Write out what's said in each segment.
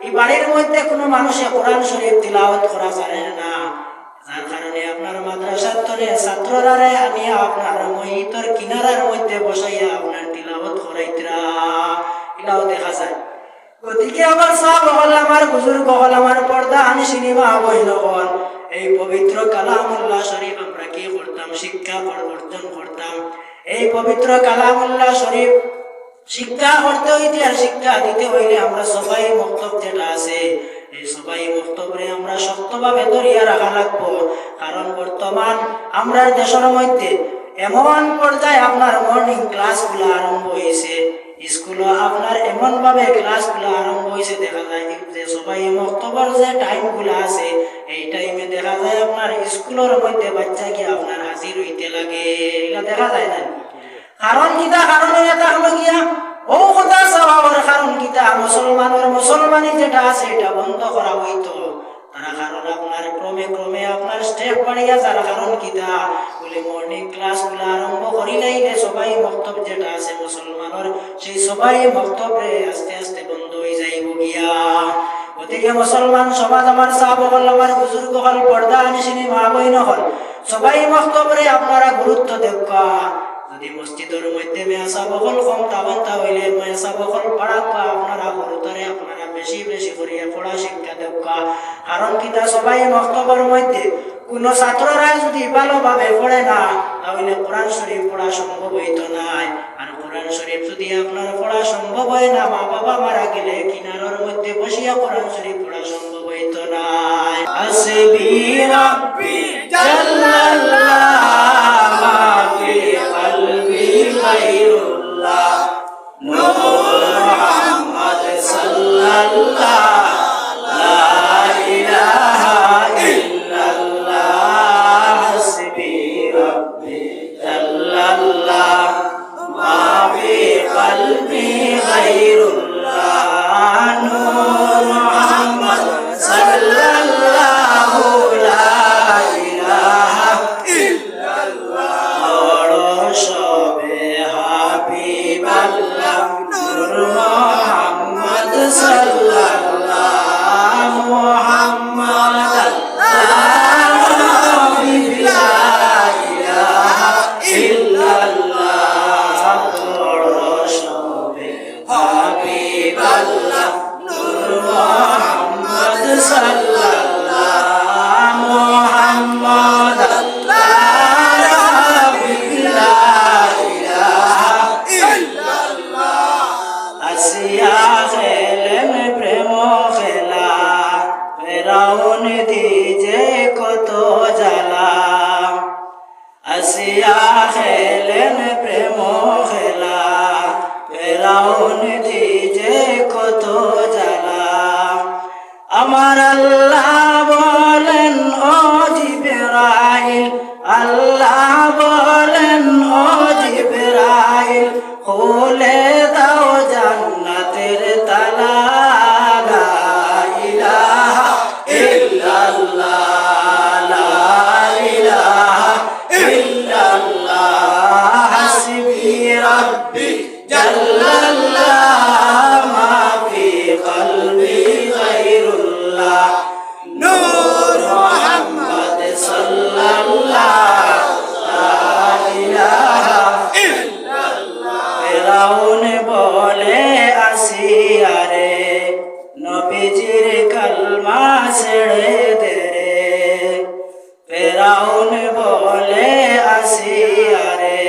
এই বাড়ির মধ্যে কোনো মানুষে কোরআন শরীফ তিলাওয়াত করা জানে না, যার কারণে আপনার মাদ্রাসার তলে ছাত্ররারে আনিয়া আপনার মহিতর কিনারার মধ্যে বসাইয়া আপনার তিলাওয়াত করাইতরা, এটাও দেখা যায়। গতিকে আমার সাহেব হল, আমার বুজুর্গ হল, আমার পর্দা আনি সিনেমা বহিল হল, এই পবিত্র কালামুল্লাহ শরীফ আমরা কি করতাম? শিক্ষা অর্জন করতাম। এই পবিত্র কালামুল্লাহ শরীফ শিক্ষা করতে হইতে আর শিক্ষা দিতে হইলে আমরা সবাই মক্তব যেটা আছে, এই সবাই মক্তবরে আমরা শক্তভাবে ধরিয়া রাখা লাগবো। কারণ বর্তমান আমরা দেশের মধ্যে এমন পর্যায়ে আপনার মর্নিং ক্লাসগুলো আরম্ভ হয়েছে, স্কুলে আপনার এমন ভাবে ক্লাসগুলো আরম্ভ হয়েছে, দেখা যায় যে সবাই মক্তবর যে টাইমগুলো আছে এই টাইমে দেখা যায় আপনার স্কুলের মধ্যে বাচ্চা কি আপনার হাজির হইতে লাগে, এটা দেখা যায় না। কারণ কিতা? কারণ এটা হলো গিয়া ও কথা স্বভাবের কারণ কিতা? মুসলমানি যেটা আছে এটা বন্ধ করা হইতো, তারা কারণ আপনার ক্রমে ক্রমে আপনার স্টেপ বাড়িয়া যার কারণ কিতা বলে মর্নিং ক্লাস গুলো আরম্ভ করিলাইলে সবাই মক্তব যেটা আছে মুসলমানের, সেই সবাই মক্তবে আস্তে আস্তে বন্ধ হয়ে যাইব গিয়া। গতিকে মুসলমান সমাজ আমার সাহাব হল, আমার বুজুর্গ হল, পর্দা আনিসিনি মা বইন হল, সবাই মক্তবরে আপনারা গুরুত্ব দেখা। যদি মসজিদের মধ্যে মেয়াসা বহল কম তাবান তাহলে মেয়াসা বহল পড়াকা আপনারা গুরুতরে আপনারা বেশি বেশি করিয়া পড়া শিক্ষা দেখা। কারণ কিতা? সবাই মক্তবের মধ্যে কোন ছাত্ররা যদি ভালোভাবে পড়ে না তাহলে কোরআন শরীফ পড়া সম্ভব হইতো নাই। আর কোরআন শরীফ যদি আপনার পড়া সম্ভব হয় না, মা বাবা মারা গেলে কিনারের মধ্যে বসিয়া কোরআন শরীফ পড়া সম্ভব হইতো নাই। হাসবি রাব্বি জাল্লাল্লাহ মা ফি কলবি গায়রুল্লাহ নূর মুহাম্মদ সাল্লাল্লাহ লা ইলাহা ইল্লাল্লাহ। হাসবি রাব্বি জাল্লাল্লাহ মা ফি কলবি গায়রুল্লাহ নূর মুহাম্মদ সাল্লাল্লাহু লা ইলাহা ইল্লাল্লাহ। সবে হাবিবাল্লাহ নূর মুহাম্মদ সাল্লাল্লাহ মুহাম্মদ লা ইলাহা ইল্লাল্লাহ। সবে হাবিবাল্লাহ নূর মুহাম্মদ সাল্লাল্লাহ মুহাম্মদ লা ইলাহা ইল্লাল্লাহ। আসিয়া খেলেন প্রেম খেলা, ফেরাউন দিজে কত জ্বালা। আসিয়া খেলেন প্রেম খেলা, ফেরাউন দিজে কত জ্বালা। আমার আল্লাহ বলেন ও জিবরাইল, আল্লাহ বলেন ও জিবরাইল, খুলে দাও জান্নাতের তালা। লা ইলাহা ইল্লাল্লাহ লা ইলাহা ইল্লাল্লাহ। হাসবি রাব্বি জাল্লাল্লাহ মা ফি কলবি গায়রুল্লাহ নূর মুহাম্মদ সাল্লাল্লাহ লা ইলাহা ইল্লাল্লাহ। ফেরাউন বলে আসিয়া রে নবীজির কালমা ছেড়ে দে রে। ফেরাউন বলে আসিয়া রে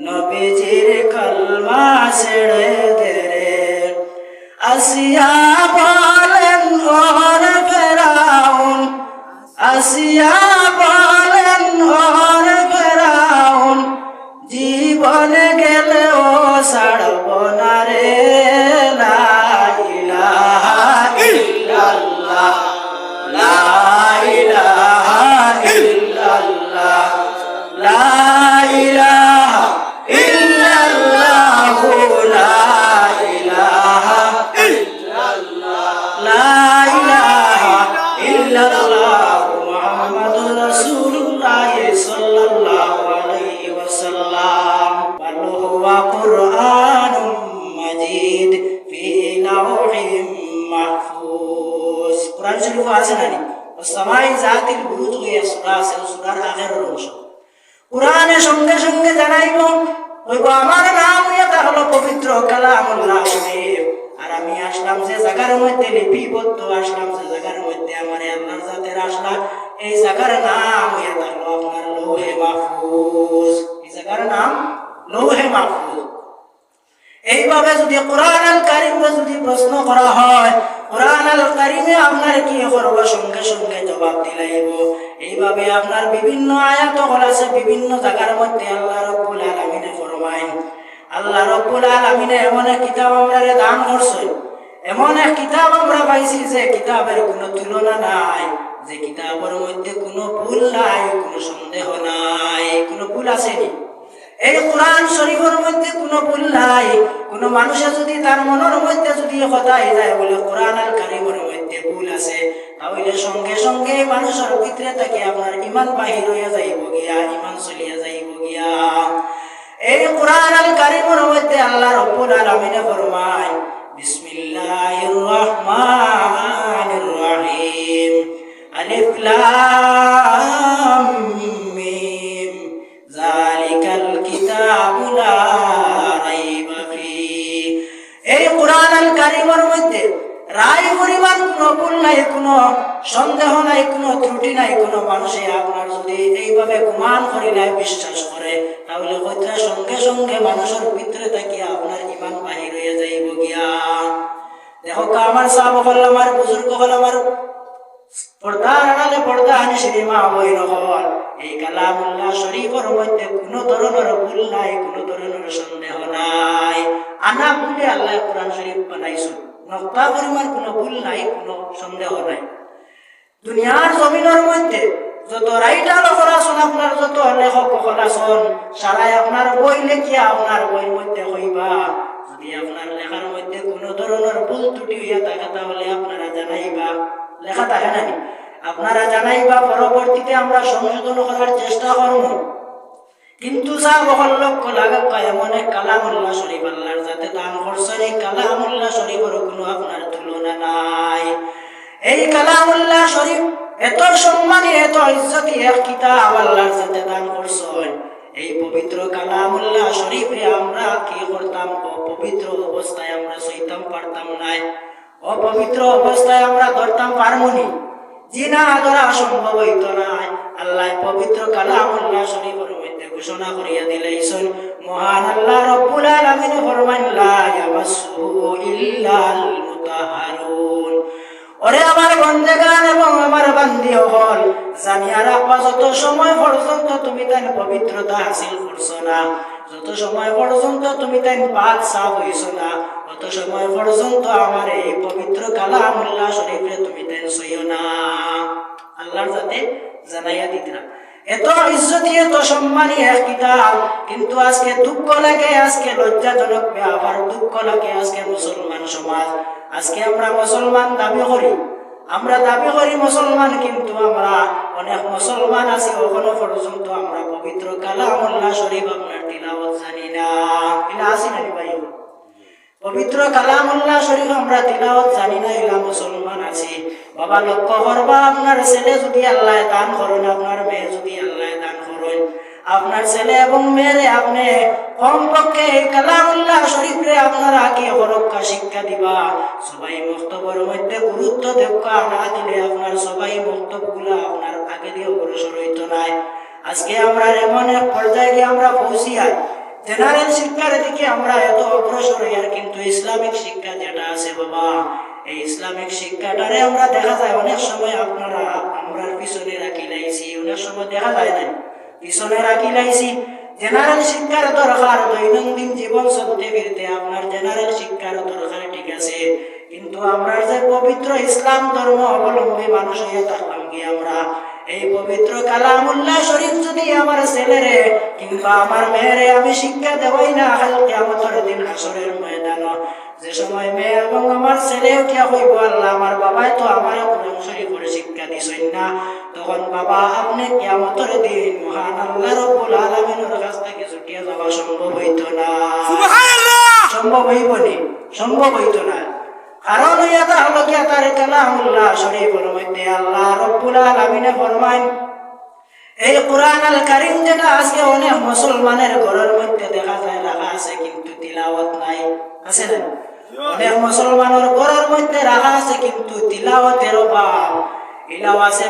নবীজির কালমা ছেড়ে দে রে। আসিয়া বলেন ওর ফেরাউন, আসিয়া বলেন ওর ফেরাউন, জীবন গেলেও ছাড়ব না রে। লা ইলাহা ইল্লাল্লাহ লা ইলাহা ইল্লাল্লাহ লা ইলাহা ইল্লাল্লাহ লা ইলাহা ইল্লাল্লাহ লা ইলাহা ইল্লাল্লাহ মুহাম্মাদুর রাসূলুল্লাহ সাল্লাল্লাহু আলাইহি ওয়াসাল্লাম। বাল হুয়া কুরআনুম মাজিদ ফি লাওহিম মাহফুজ। কোরআন শরীফ আছে নানি ওয়াসসামাই যাতিল বুরুজ হইয়া সূরা আছে সূরার আগের অংশ কোরআনে সঙ্গে সঙ্গে জানাইব ওই আমার নাম এটা হলো পবিত্র কালামুল্লাহ শরীফ আর আমি আসলাম যে জায়গার মধ্যে লিপিবদ্ধ আসলাম যে জায়গার মধ্যে আমার আল্লাহর জাতের আসলাম এই জায়গার নাম এটা হলো আপনার লৌহে মাহফুজ এই জায়গার নাম লৌহে মাহফুজ এইভাবে যদি কোরআন আল কারীমে যদি প্রশ্ন করা হয় কোরআন আল কারীমে আপনার কি করব সঙ্গে সঙ্গে জবাব দিলাইব এইভাবে আপনার বিভিন্ন আয়াত আছে বিভিন্ন জায়গার মধ্যে আল্লাহ রাব্বুল আলামিনে ফরমায় আল্লাহ রাব্বুল আলামিনে এমন এক কিতাব আমাদের দান করছেন এমন এক কিতাব আমরা পাইছি যে কিতাবের কোনো তুলনা নাই যে কিতাবের মধ্যে কোনো ভুল নাই কোনো সন্দেহ নাই কোনো ভুল আসেনি এই কোরআন শরীফের মধ্যে কোনো ভুল নাই কোনো মানুষের যদি তার মনের মধ্যে যদি কথা যায় বলে কোরআন আল কারীমের মধ্যে ভুল আছে তাহলে সঙ্গে সঙ্গে মানুষের ভিতরে থেকে আপনার ঈমান বাহির হয়ে যাইব গিয়া ঈমান চলিয়া যাইব গিয়া এই কোরআন আল কারীমের মধ্যে আল্লাহ রাব্বুল আলামিন ফরমায় বিসমিল্লাহির রহমানির রহিম আলিফ লাম মিম যালিকাল কিতাবু লা রাইবা ফিহি এই কোরআন আল কারীমের মধ্যে রায় পরিমাণ কোনো ভুল নাই কোনো সন্দেহ নাই কোনো ত্রুটি নাই কোনো মানুষে আপনার যদি এইভাবে গুমান করিলে বিশ্বাস করে তাহলে হয়তো সঙ্গে সঙ্গে মানুষের ভিতরে থেকে আপনার ঈমান বাহির হয়ে যাইব গিয়া দেখো আমার সাহাবা হল আমার বুজুর্গ হল আমার পর্দার আড়ালে পর্দা হানিসিনী মা বইন হল এই কালামুল্লাহ শরীফের মধ্যে কোনো ধরনের ভুল নাই কোনো ধরনের সন্দেহ নাই আনা ভুলে আল্লাহ কোরআন শরীফ বানাইছেন নক্তা পরিমাণ কোনো ভুল নাই কোনো সন্দেহ নাই দুনিয়ার জমিনের মধ্যে যত রাইটার আছেন আপনার যত লেখক আছেন সারাই আপনার বই লেখিয়া আপনার বইয়ের মধ্যে হইবা যদি আপনার লেখার মধ্যে কোনো ধরনের ভুল ত্রুটি হইয়া থাকে তাহলে আপনারা জানাইবা লেখা থাকে নাকি আপনারা জানাইবা পরবর্তীতে আমরা সংশোধন করার চেষ্টা করব কিন্তু লক্ষ্য লাগা এমন এক কালামুল্লাহ শরীফ আল্লাহর যাতে দান করছেন এই কালামুল্লাহ শরীফের কোনো আপনার তুলনা নাই এই কালামুল্লাহ শরীফ এত সম্মানী এত ইজ্জতি এক কিতাব আল্লাহর যাতে দান করছেন এই পবিত্র কালামুল্লাহ শরীফে আমরা কি করতাম পবিত্র অবস্থায় আমরা সইতাম পারতাম নাই অপবিত্র অবস্থায় আমরা ধরতাম পারমুনি জিনা ধরা সম্ভব হইত নাই আল্লাহ পবিত্র কালামুল্লাহ শরীফের মধ্যে ঘোষণা করিয়া দিলেন মহান আল্লাহ রাব্বুল আলামিন ফরমান লা ইয়ামাসসুহু ইল্লাল মুতাহহারুন ওরে আমার বন্দেগান এবং আমার বান্দি হল জানিয়া রাখবা যত সময় পর্যন্ত তুমি তার পবিত্রতা হাসিল করছো না যত সময় পর্যন্ত তুমি তাই পাক সাফ হইছো না তত সময় পর্যন্ত আমার এই পবিত্র কালামুল্লাহ শরীফে তুমি তাই সইও না আল্লাহর যাতে জানাইয়া দিতরা এত ইজ্জতি এত সম্মানী এক কিতাব কিন্তু আজকে দুঃখ লাগে আজকে লজ্জাজনক ব্যাপার দুঃখ লাগে আজকে মুসলমান সমাজ আজকে আমরা মুসলমান দাবি করি মুসলমান কিন্তু আমরা অনেক মুসলমান আছি এখনো পর্যন্ত আমরা পবিত্র কালামুল্লাহ শরীফ আপনার তিলাওয়াত জানি না এটা আসি না ভাই পবিত্র কালামুল্লাহ শরীফ আমরা তিলাওয়াত জানি না এলা মুসলমান আছি বাবা লক্ষ্য করবা আপনার ছেলে যদি আল্লাহ দান করেন আপনার মেয়ে যদি আল্লাহ দান করেন আপনার ছেলে এবং মেয়েরে আপনি কমপক্ষে এই কালামুল্লাহ শরীফে আপনারা কি হরক্কা শিক্ষা দিবা সবাই মক্তবের মধ্যে গুরুত্ব দেবকা না দিলে আপনার সবাই মক্তবগুলা আপনার আগে দিয়ে অগ্রসর হইতো নাই আজকে আমরা এমন এক পর্যায়ে গিয়ে আমরা পৌঁছিয়াই জেনারেল শিক্ষার দিকে আমরা এত অগ্রসর হই আর কিন্তু ইসলামিক শিক্ষা যেটা আছে বাবা এই ইসলামিক শিক্ষাটারে আমরা দেখা যায় অনেক সময় আপনারা আমরা পিছনে রাখি লাইছি অনেক সময় দেখা যায় না পিছনে রাখি লাইছি জেনারেল শিক্ষার দরকার দৈনন্দিন জীবন চলতে ফিরতে আপনার জেনারেল শিক্ষার দরকার ঠিক আছে কিন্তু আমরা যে পবিত্র ইসলাম ধর্ম অবলম্বী মানুষ হয়ে থাকলাম কি আমরা এই পবিত্র কালামুল্লাহ শরীফ যদি আমার ছেলেরে কিংবা আমার মেয়েরে আমি শিক্ষা দেবই না কাল কিয়ামতের দিন হাসরের ময়দান যে সময় মেয়ে এবং আমার ছেলে উঠিয়া হইব আল্লাহ আমার বাবাই তো আমার কোরআন শরীফের শিক্ষা দিছেন না তখন বাবা আপনি কিয়ামতের দিন মহান আল্লাহ রাব্বুল আলামিনের কাছ থেকে ছুটিয়া যাওয়া সম্ভব হইতো না সুবহানাল্লাহ সম্ভব হইতো না কারণ ইয়াটা হলো কি তার কালামুল্লাহ শরীফের মধ্যে আল্লাহ রাব্বুল আলামিনে ফরমান এই কোরআন আল কারীম যেটা আজকে অনেক মুসলমানের ঘরের মধ্যে দেখা যায় রাখা আছে কিন্তু তিলাওয়াত নাই আছে না অনেক মুসলমানের ঘরের মধ্যে রাখা আছে কিন্তু তিলাওয়াতের অভাব ইলাও আছে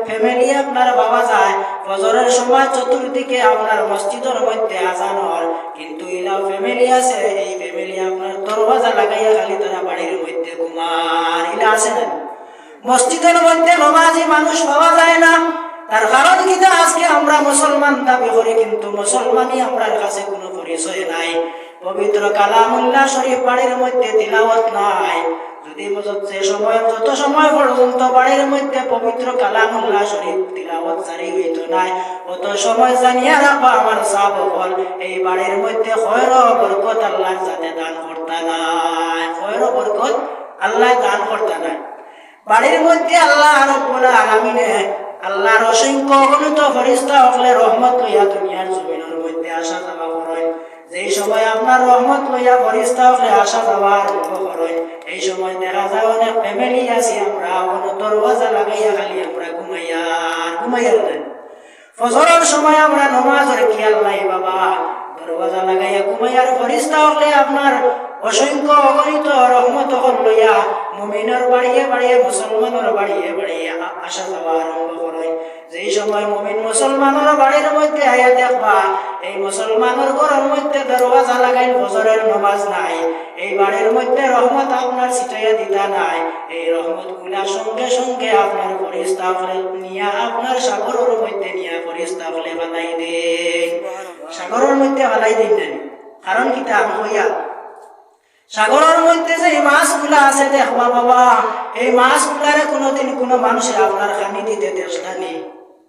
ফ্যামিলি আপনার বাবা যায় ফজরের সময় চতুর্দিকে আপনার মসজিদের মধ্যে আজান হয় কিন্তু ইলাও ফ্যামিলি আছে এই ফ্যামিলি আপনার দরওয়াজা লাগাইয়া খালি তারা বাড়ির মধ্যে ঘুমান ইলা আছে না মসজিদের মধ্যে নামাজি মানুষ পাওয়া যায় না তার কারণ কিটা আজকে আমরা মুসলমান দাবি করি কিন্তু মুসলমানই আমরার কাছে কোনো পরিচয় নাই পবিত্র কালামুল্লাহ শরীফ বাড়ির মধ্যে তিলাওয়াত নাই যদি যত সময় পর্যন্ত বাড়ির মধ্যে পবিত্র কালামুল্লাহ শরীফ তিলাওয়াত জারি হইত নাই অত সময় জানিয়া রাখবা আমার সাব হল এই বাড়ির মধ্যে খয়র বরকত আল্লাহর সাথে দান করতা নাই খয়র বরকত আল্লাহ দান করতা নাই বাড়ির মধ্যে আল্লাহ রাব্বুল আলামিনে আল্লাহর অসংখ্য অগণিত ফেরেশতা হলে রহমত লইয়া দুনিয়ার জমিনের মধ্যে আসা যাওয়া করেন যেই সময় আপনার রহমত লইয়া ফেরেশতা হলে আসা যাওয়া আরম্ভ করেন এই সময় দেখা যায় অনেক ফ্যামিলি আছে আমরা কোনো দরওয়াজা লাগাইয়া খালি আমরা ঘুমাইয়া দেন ফজরের সময় আমরা নামাজের খেয়াল নাই বাবা দরওয়াজা লাগাইয়া ঘুমাইয়ার ফেরেশতা হলে আপনার অসংখ্য অগণিত রহমত লইয়া মুমিনের বাড়িয়ে বাড়িয়ে মুসলমানের বাড়িয়ে বাড়িয়ে আসা যাওয়া আরম্ভ করেন যেই সময় মুমিন মুসলমানের বাড়ির মধ্যে আয়া দেখবা এই মুসলমানের ঘরের মধ্যে দরওয়াজা লাগাইল ফজরের নামাজ নাই এই বাড়ির মধ্যে রহমত আপনার ছিটাইয়া দিতা নাই এই রহমত গুলা সঙ্গে সঙ্গে আপনার ফেরেশতা হলে নিয়া আপনার সাগরের মধ্যে নিয়া ফেরেশতা হলে বানাই দেন সাগরের মধ্যে বানাই দিন না কারণ কিটা হইয়া সাগরের মধ্যে যে মাছগুলা আছে দেখবা বাবা এই মাছগুলারে কোনোদিন কোনো মানুষের আপনার খানি দিতে দেখলানি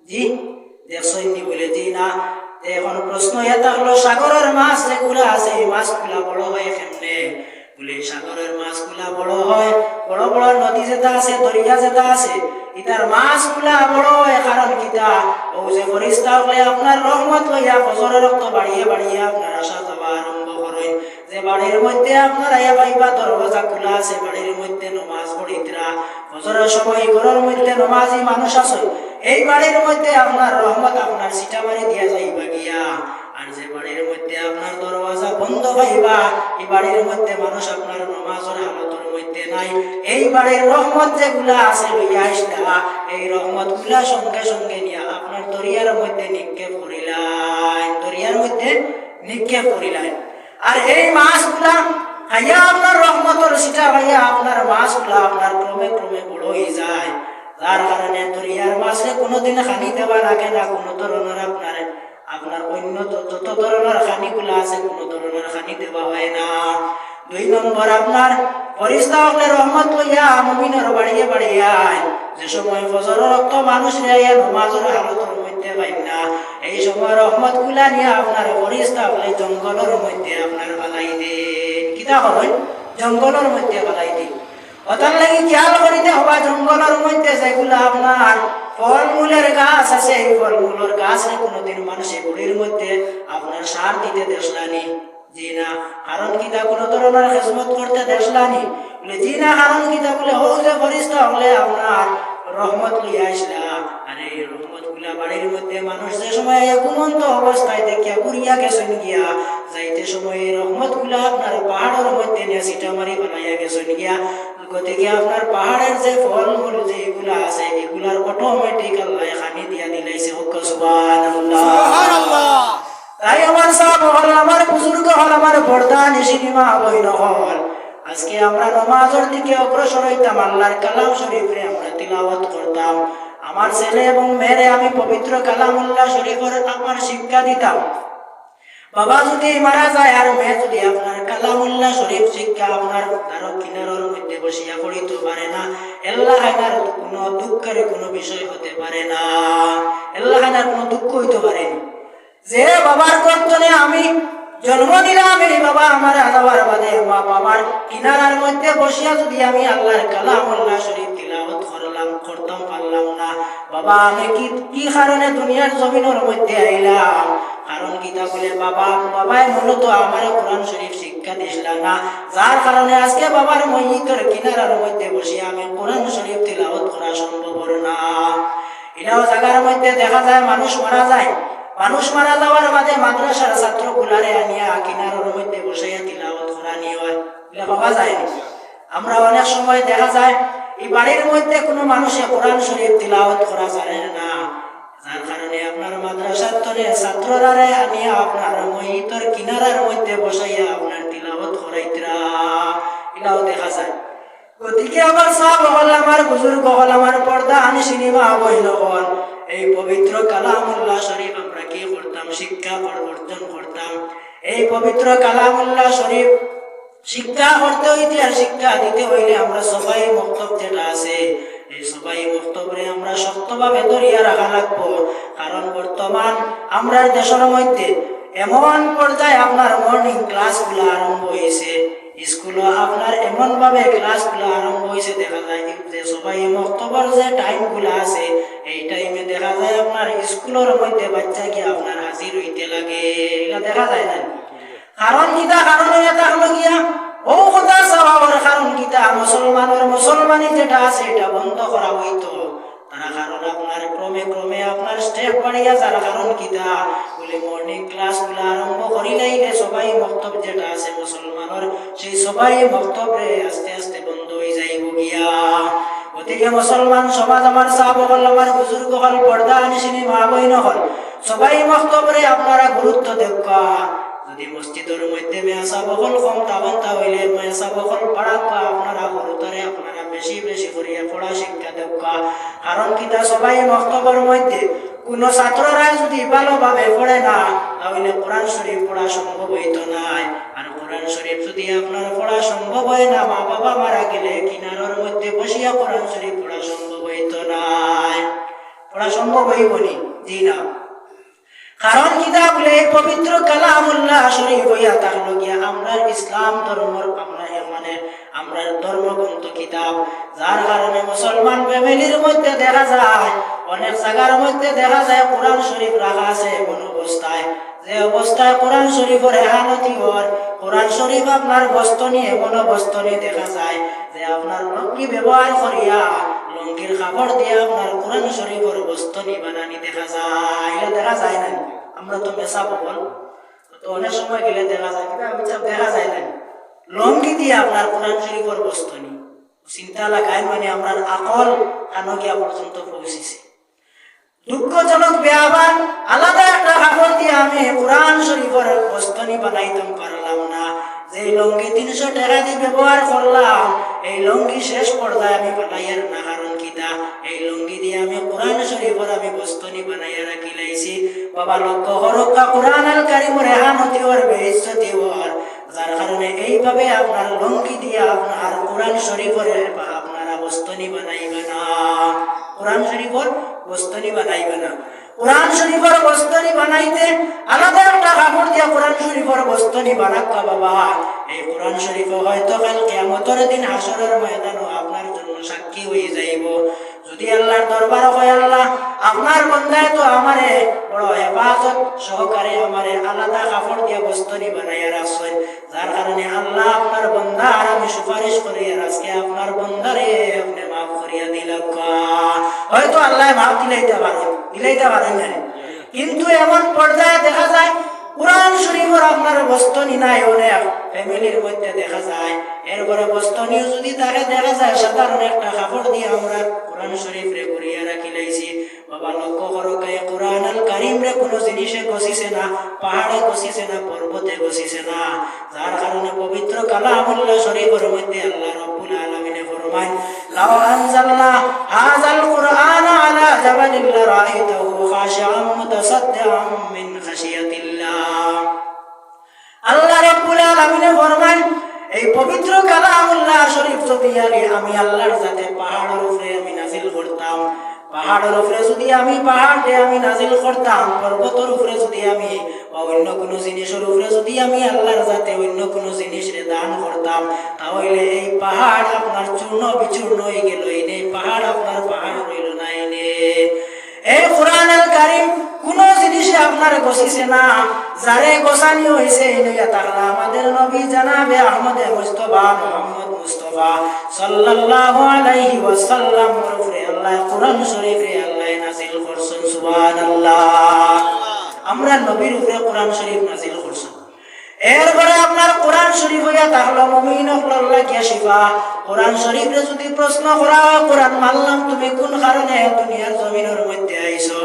জি দেখছইনি বলে জি না এখন প্রশ্ন এটা হলো সাগরের মাছ যেগুলা আছে এই মাছগুলা বড় হয় কেমনে বলে সাগরের মাছগুলা বড় হয় বড় বড় নদী যেটা আছে দরিয়া যেটা আছে ইতার মাছগুলা বড় হয় কারণ কিটা ও যে ফেরেশতা হলে আপনার রহমত লইয়া ফজরের রক্ত বাড়িয়ে বাড়িয়ে আপনার আসা যাওয়া আরম্ভ করেন যে বাড়ির মধ্যে আপনার আয়া পাইবা দরওয়াজা খোলা আছে বাড়ির মধ্যে নামাজ পড়িতরা ফজরের সময় ঘরের মধ্যে নামাজি মানুষ আছে এই বাড়ির মধ্যে আপনার রহমত আপনার সিটামারি দিয়া যাইবা গিয়া আর যে বাড়ির মধ্যে আপনার দরওয়াজা বন্ধ পাইবা এই বাড়ির মধ্যে মানুষ আপনার নামাজের হালতের মধ্যে নাই এই বাড়ির রহমত যেগুলা আছে লইয়া আসলা এই রহমত গুলা সঙ্গে সঙ্গে নিয়া আপনার দরিয়ার মধ্যে নিক্ষেপ করিলাই দরিয়ার মধ্যে নিক্ষেপ করিলাই আর এই মাছগুলা খাইয়া আপনার রহমতের সিটা ভাইয়া আপনার মাছগুলা আপনার ক্রমে ক্রমে বড় হয়ে যায় যার কারণে দরিয়ার মাছে কোনোদিন খানি দেওয়া লাগে না কোনো ধরনের আপনার অন্য যত ধরনের খানিগুলা আছে কোনো ধরনের খানি দেওয়া হয় না দুই নম্বর আপনার ফেরেশতা হলে রহমত লইয়া মুমিনের বাড়িয়ে বাড়িয়ে আয় যে সময় ফজরের রক্ত মানুষ নিয়ে নামাজের হালতের মধ্যে পাই না এই সময় রহমত গুলা নিয়ে আপনার ফেরেশতা হলে জঙ্গলের মধ্যে আপনার বালাই দেন কিতা করেন জঙ্গলের মধ্যে বালাই দেন ওটার লাগি খেয়াল করিতে হবা জঙ্গলের মধ্যে যেগুলা আপনার ফলমূলের গাছ আছে এই ফলমূলের গাছে কোনোদিন মানুষের গুড়ির মধ্যে আপনার সার দিতে দেখলানি জি না কারণ কিতা কোনো ধরনের খেজমত করতে দেখলানি বলে জি না কারণ কিতা বলে ও যে ফেরেশতা হলে আপনার রহমত লইয়া আসলা আরে রহমত গুলা বাড়ির মধ্যে মানুষ যে সময় ঘুমন্ত অবস্থায় দেখিয়া ঘুরিয়া গেছেন গিয়া যাইতে সময় রহমত গুলা আপনার পাহাড়ের মধ্যে নিয়ে সিটামারি বানাইয়া গেছেন গিয়া গতিকে আপনার পাহাড়ের যে ফলমূল যে এগুলা আছে এগুলার অটোমেটিক আল্লাহ খানি দিয়া দিলাইছে সুবহানাল্লাহ তাই আমার সাহেব হল আমার বুজুর্গ হল আমার পর্দা নিশিনিমা বইন হল আজকে আমরা নামাজের দিকে অগ্রসর হইতাম আল্লাহর কালাম শরীফে আমরা তিলাওয়াত করতাম আমার ছেলে এবং মেয়েরে আমি পবিত্র কালামুল্লাহ শরীফের আমার শিক্ষা দিতাম বাবা যদি মারা যায় আর মেয়ে যদি আপনার কালামুল্লাহ শরীফ শিক্ষা আপনার দ্বারক কিনারের মধ্যে বসিয়া পড়িতে পারে না আল্লাহ হায়নার কোনো দুঃখের কোনো বিষয় হতে পারে না আল্লাহ হায়নার কোনো দুঃখ হইতে পারে না যে বাবার কর্তনে আমি জন্ম নিলাম এই বাবা আমার যাওয়ার বাদে মা বাবার কিনারার মধ্যে বসিয়া যদি আমি আল্লাহর কালামুল্লাহ শরীফ তিলাওয়াত করতাম পারলাম না বাবা আমি কি কারণে দুনিয়ার জমিনের মধ্যে আইলাম কারণ কিতা বলে বাবাই মূলত আমার কোরআন শরীফ শিক্ষা দিছিলা না, যার কারণে আজকে বাবার মসজিদের কিনারার মধ্যে বসে আমি কোরআন শরীফ তিলাওয়াত করা সম্ভব না। এটাও জায়গার মধ্যে দেখা যায় মানুষ মারা যায়, মানুষ মারা যাওয়ার বাদে মাদ্রাসার ছাত্র গুলারে আনিয়া কিনারার মধ্যে বসাইয়া তিলাওয়াত করা নিয়ে হয়, এটা পাওয়া যায় না। আমরা অনেক সময় দেখা যায় এই বাড়ির মধ্যে কোনো মানুষে কোরআন শরীফ তিলাওয়াত করা জানে না, যার কারণে আপনার মাদ্রাসার তরে ছাত্ররারে আনিয়া আপনার মসজিদের কিনারার মধ্যে বসাইয়া আপনার তিলাওয়াত করাইতরা, এটাও দেখা যায়। গতিকে আবার সব হল আমার বুজুর্গ হল আমার পর্দা আনি সিনেমা বইল হল এই পবিত্র কালামুল্লাহ শরীফ আমরা কি করতাম, শিক্ষা অর্জন করতাম। এই পবিত্র কালামুল্লাহ শরীফ শিক্ষা করতে হইতে আর শিক্ষা দিতে হইলে আমরা সবাই মক্তব যেটা আছে এই সবাই মক্তবরে আমরা শক্তভাবে ধরিয়া রাখা লাগবো। কারণ বর্তমান আমরা দেশের মধ্যে এমন পর্যায়ে আপনার মর্নিং ক্লাসগুলো আরম্ভ হয়েছে, স্কুলে আপনার এমন ভাবে ক্লাসগুলো আরম্ভ হয়েছে, দেখা যায় যে সবাই মক্তবর যে টাইমগুলো আছে এই টাইমে দেখা যায় আপনার স্কুলের মধ্যে বাচ্চা গিয়ে আপনার হাজির হইতে লাগে, এটা দেখা যায় না। কারণ কিতা, কারণ এটা হলো গিয়া ও কথা স্বভাবের কারণ কিতা, মুসলমানি যেটা আছে এটা বন্ধ করা হইতো তারা, কারণ আপনার ক্রমে ক্রমে আপনার স্টেপ বাড়িয়া যার কারণ কিতা বলে মর্নিং ক্লাস গুলা আরম্ভ করিলেই সবাই মক্তব যেটা আছে মুসলমানের সেই সবাই মক্তবে আস্তে আস্তে বন্ধ হয়ে যাইব গিয়া। গতিকে মুসলমান সমাজ আমার সাহাব হল আমার বুজুর্গ হল পর্দা আনিসিনি মা বইন হল সবাই মক্তবরে আপনারা গুরুত্ব দেখা। যদি মসজিদের মধ্যে মেয়াসা বকল কম তখন তাহলে মেয়াসা বকল পড়াকা আপনারা গুরুতরে আপনারা বেশি বেশি করিয়া পড়া শিক্ষা দেখা। কারণ কিতা সবাই মক্তবের মধ্যে কোন ছাত্ররা যদি ভালোভাবে পড়ে না তাহলে কোরআন শরীফ পড়া সম্ভব হইতো নাই। আর কোরআন শরীফ যদি আপনার পড়া সম্ভব হয় না, মা বাবা মারা গেলে কিনারের মধ্যে বসিয়া কোরআন শরীফ পড়া সম্ভব হইতো নাই, পড়া সম্ভব হইবনি, জি না। কারণ কিতা বলে পবিত্র কালামুল্লাহ শরীফ হইয়া থাকলো গিয়া আমরা ইসলাম ধর্মর আমরা ধর্মগ্রন্থ কিতাব, যার কারণে মুসলমান ফ্যামিলির মধ্যে দেখা যায় অনেক জায়গার মধ্যে দেখা যায় কোরআন শরীফ রাখা আছে এমন অবস্থায় যে অবস্থায় কোরআন শরীফের এহানতি হওয়ার, কোরআন শরীফ আপনার বস্তনি এমন বস্তনি দেখা যায় যে আপনার লঙ্গি ব্যবহার করিয়া লঙ্গির কাপড় দিয়ে আপনার কোরআন শরীফের বস্তনি বানানি দেখা যায়, এটা দেখা যায় না। আমরা তো মেশা বল তো অনেক সময় গেলে দেখা যায়, কিন্তু দেখা যায় না লঙ্গি দিয়ে আপনার কোরআন শরীফের বস্তনি চিন্তা লাগায় মানে আমরা আকল কানকিয়া পর্যন্ত পৌঁছেছে। দুঃখজনক বেআবান আলাদা একটা কাপড় দিয়ে আমি কোরআন শরীফের বস্তনি বানাইতাম পারলাম না, যে লঙ্গি 300 টাকা দিয়ে ব্যবহার করলাম এই লঙ্গি শেষ পর্যায়ে আমি বানাইয়ার না। কারণ কিতা এই লঙ্গি দিয়ে আমি কোরআন শরীফের আমি বস্তনি বানাইয়া রাখি লাইছি। বাবা লক্ষ্য হরক্কা কোরআন আল কারিমের এহানতি ওর বেইজ্জতি ওর, যার কারণে এইভাবে আপনার লঙ্গি দিয়ে আপনার কোরআন শরীফের আপনারা বস্তনি বানাইবে না, কোরআন শরীফের বস্তনি বানাইবে না। কোরআন শরীফের বস্তনি বানাইতে আলাদা একটা কাপড় দিয়া কোরআন শরীফের বস্তনি বানাক্কা বাবা। এই কোরআন শরীফ হয়তো কাল কিয়ামতের দিন হাসরের ময়দানে আপনার জন্য সাক্ষী হয়ে যাইব। যদি আল্লাহর দরবার হয় আল্লাহ আপনার বান্দায় তো আমারে বড় হেফাজত সহকারে আমারে আলাদা কাপড় দিয়া বস্তনি বানাইয়া রাখছেন, যার কারণে আল্লাহ আপনার বান্দা আর আমি সুপারিশ করি আর আজকে আপনার বান্দারে আপনি মাফ করিয়া দিলাম। হয়তো আল্লাহ মাফ দিলাইতে পারেন না, কিন্তু এমন পর্যায়ে দেখা যায় কোরআন শরীফের আপনার বস্তনি নাই অনেক ফ্যামিলির মধ্যে দেখা যায়। এরপরে বস্তনিও যদি তাকে দেখা যায় সাধারণ একটা কাপড় দিয়ে আমরা কোরআন শরীফ রে ঘুরিয়ে রাখি লাইছি। বাবা লক্ষ্য করো কোরআন আল কারিম রে কোনো জিনিসে গছিছে না, পাহাড়ে গছিছে না, পর্বতে গছিছে না, যার কারণে পবিত্র কালামুল্লাহ শরীফের মধ্যে আল্লাহ রাব্বুল আলামিন ফরমায় লাউ আনজালনা হাযাল কুরআন আলা জাবালিন লারাআইতাহু খাশিআম মুতাসাদ্দিআম মিন খাশিয়াতিল্লাহ। আল্লাহ রাব্বুল আলামিন ফরমায় এই পবিত্র কালামুল্লাহ শরীফ যদি আমি আল্লাহর যাতে পাহাড়ের উপরে আমি নাজিল করতাম, পাহাড়ের উপরে যদি আমি পাহাড়ে আমি নাজিল করতাম, পর্বতের উপরে যদি আমি বা অন্য কোনো জিনিসের উপরে যদি আমি আল্লাহর যাতে অন্য কোনো জিনিসের দান করতাম, তাহলে এই পাহাড় আপনার চূর্ণ বিচূর্ণ হয়ে গেল, এই পাহাড় আপনার পাহাড় রইল না। এই কোরআন আল কারীম কোন জিনিসে আপনার গছিছে না, যারে গোসানি হইছে লইয়া তাহলে আমাদের নবী জানাবে আহমদে মুস্তাফা মুহাম্মদ মুস্তাফা সাল্লাল্লাহু আলাইহি ওয়াসাল্লাম উপরে আল্লাহ কোরআন শরীফে আল্লাহ নাযিল করছেন। সুবহানাল্লাহ। আমরা নবীর উপরে কোরআন শরীফ নাযিল করছেন। এরপরে আপনার কোরআন শরীফ হইয়া তাহলে মুমিন হল লাগিয়া শিফা। কোরআন শরীফে যদি প্রশ্ন করা হয়, কোরআন মানলাম, তুমি কোন কারণে দুনিয়ার জমিনের মধ্যে আইছো?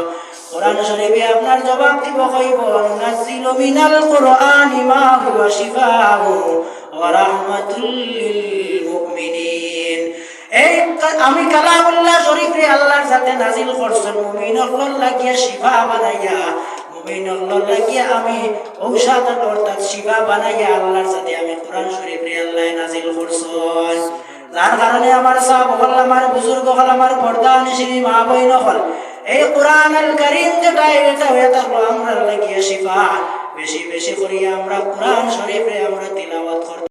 কোরআন শরীফে আপনার জবাব দিব, কইব নাযিলু মিনাল কুরআনি মা হুয়া শিফাউ ওয়া রাহমাতুল লিল মুমিনিন। এই আমি কালামুল্লাহ শরীফে আল্লাহর সাথে নাযিল করছেন মুমিন হল লাগিয়া শিফা বানাইয়া, আমি ঔষধ অর্থাৎ শিফা বানাইয়া আল্লাহর সাথে আমি কোরআন শরীফে আল্লাহ নাযিল করছেন। যার কারণে আমার সাহাব হল, আমার বুজুর্গ হল, আমার পর্দা নিশিনী মা বইন হল, এই কোরআন আল কারীম যেটা এটা হয়ে থাকলো আমরা লাগিয়া শিফা। বেশি বেশি করিয়া আমরা কোরআন শরীফে আমরা তিলাওয়াত করব।